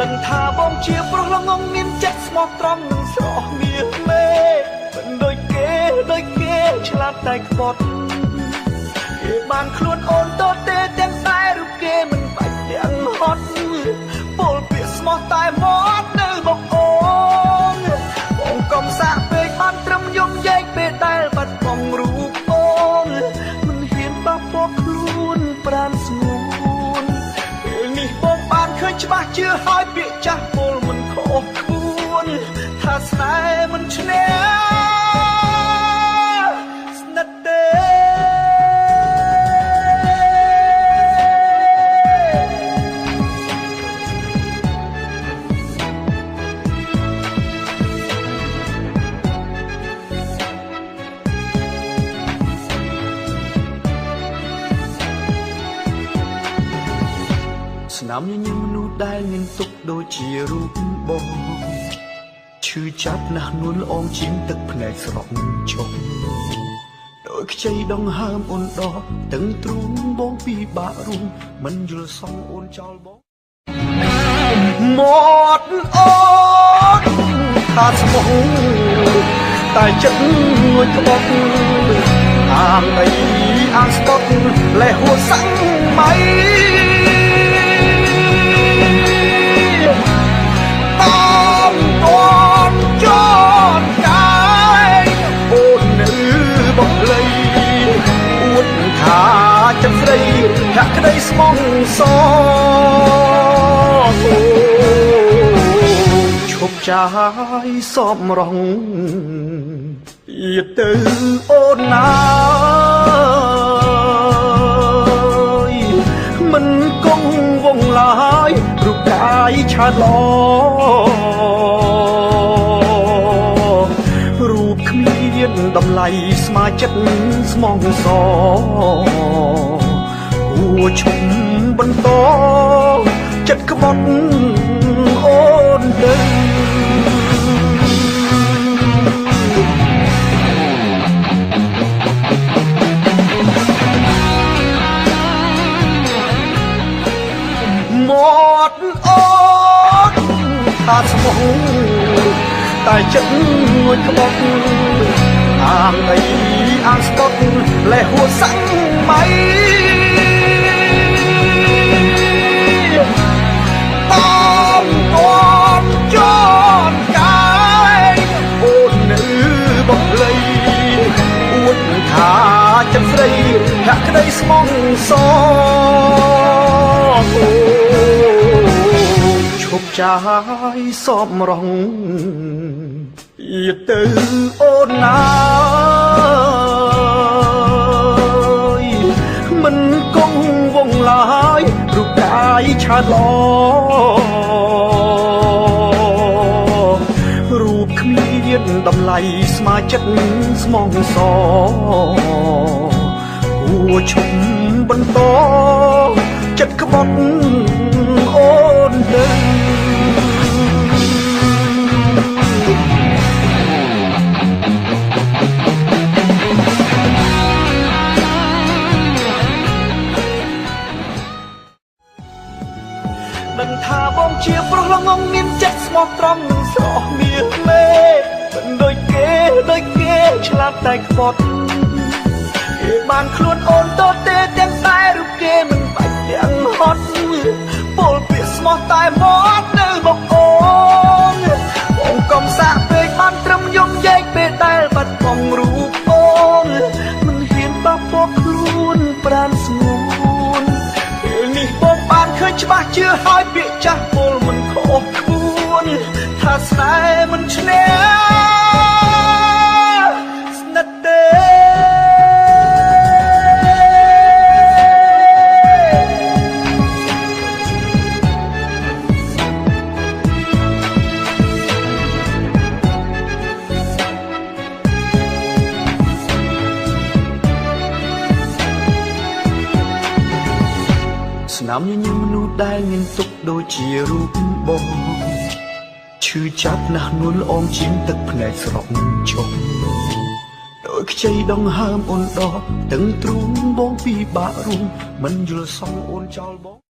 ដឹងថាបងជាប្រុសល្ងងមានចិត្តស្មោះត្រង់និងស្រស់មានមេមិនដូចគេឆ្លាតតែខ្ពត់គេបានខ្លួនអូនតទេទាំងតែរូបគេមិនបាច់ទាំងហត់ពលពាក្យស្មោះតែមកនៅបងអូនបងកុំសាក់ពេកបានត្រឹមយំយែកពេលដែលបាត់បង់រូបអូនមិនហ៊ានបោះពោខ្លួនប្រានស្ងួនពេលនេះបងបានឃើញច្បាស់ជឿហើយពាក្យចាស់ពលមិនខុសខ្លួនថាស្នេហ៍មិនឈ្នះស្និទ្ធទេស្នាមញញឹមមនុស្សដែលមានទុកដូចជារូបបងឈឺចាប់ណាស់នួនអងជាងទឹកភ្នែកស្រក់ចុះដោយខ្ចីដងហើមអូនដកទាំងទ្រូងបងពីបាក់រួមមិនយល់សងអូនចោលបងមាត់អូនថាស្មោះតែចិត្តងួយក្បត់អាងអីអាងស្បត់លេហួសាំងមៃចិត្តស្រីហាក់ក្តីស្មងសឈប់ចាយសពរងទៀតទៅអូនណាមិនគង់វងឡើយរូបកាយឆាតឡរូបគ្មានតម្លៃស្មើចិត្តស្មងសគួរឈុំបន្តចិត្តក្បត់អូនទៅមាត់អូនថាស្មោះតែចិត្តងួយក្បត់អាងអីអាងស្បត់លេហួសាំងមៃតាមគាត់ជន់កាយអូននៅបងលៃអួតថាចិត្តស្រីហាក់ក្តីស្មងសឈប់ចាយសពរងទៀតទៅអូនណាមិនគង់វងឡើយរូបកាយឆាតឡរូបគ្មានតម្លៃស្មើចិត្តស្មងសគួរឈុំបន្តចិត្តក្បត់អូនទៅដឹងថាបងជាប្រុសល្ងងមានចិត្តស្មោះត្រង់និងស្រស់មានមេមិនដូចគេឆ្លាតតែខ្ពត់គេបានខ្លួនអូនតទេទាំងតែរូបគេមិនបាច់ទាំងហត់ពលពាក្យស្មោះតែមកនៅបងអូនបងកុំសាក់ពេកបានត្រឹមយំយែកពេលដែលបាត់បង់រូបអូនមិនហ៊ានបោះពោខ្លួនប្រានស្ងួនពេលនេះបងបានឃើញច្បាស់ជឿហើយពាក្យចាស់ពលមិនខុសខ្លួនថាស្នេហ៍មិនឈ្នះស្និទ្ធទេស្នាមញញឹមមនុស្សដែលមានទុកដូចជារូបបងឈឺចាប់ណាស់នួនអងជាងទឹកភ្នែកស្រក់ចុះដោយខ្ចីដងហើមអូនដកទាំងទ្រូងបងពីបាក់រួមមិនយល់សងអូនចោលបង